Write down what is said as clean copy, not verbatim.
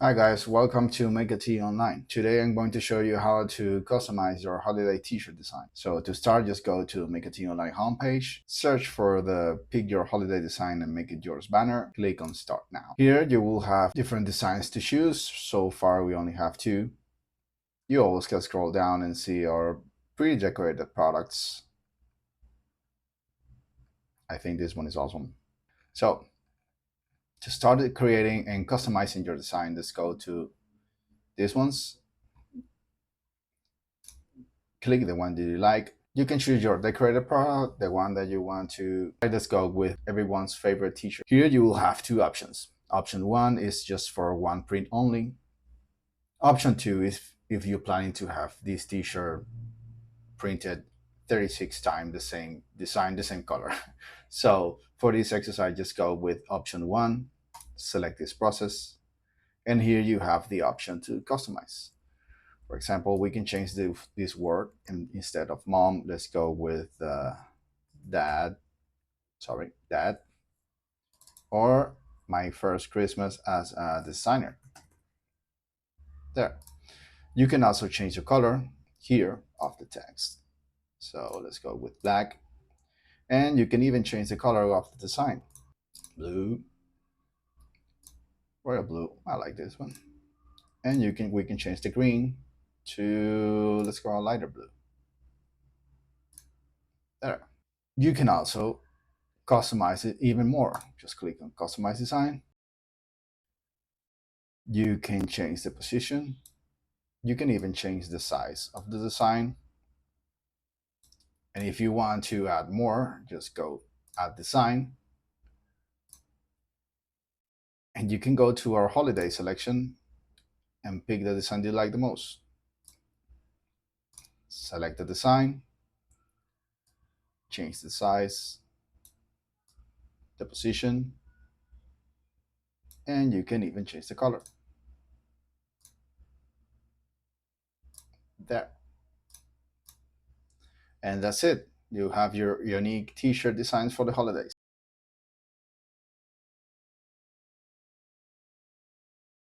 Hi guys, welcome to Make a Tee Online. Today I'm going to show you how to customize your holiday t-shirt design. So to start, just go to Make a Tee Online homepage, search for the Pick Your Holiday Design and Make It Yours banner, click on Start Now. Here you will have different designs to choose. So far we only have two. You always can scroll down and see our pre-decorated products. I think this one is awesome. So to start creating and customizing your design, let's go to these ones. Click the one that you like. You can choose your decorated product, the one that you want to. Let's go with everyone's favorite t-shirt. Here you will have two options. Option one is just for one print only. Option two is if you're planning to have this t-shirt printed 36 times the same design, the same color. So for this exercise, just go with option one, select this process, and here you have the option to customize. For example, we can change this word, and instead of mom, let's go with dad. Sorry, dad. Or my first Christmas as a designer. There. You can also change the color here of the text. So let's go with black. And you can even change the color of the design. Blue. Royal blue. I like this one. And we can change the green to, let's go a lighter blue. There. You can also customize it even more. Just click on Customize Design. You can change the position. You can even change the size of the design. And if you want to add more, just go Add Design. And you can go to our holiday selection and pick the design you like the most. Select the design, change the size, the position, and you can even change the color. There. And that's it. You have your unique t-shirt designs for the holidays.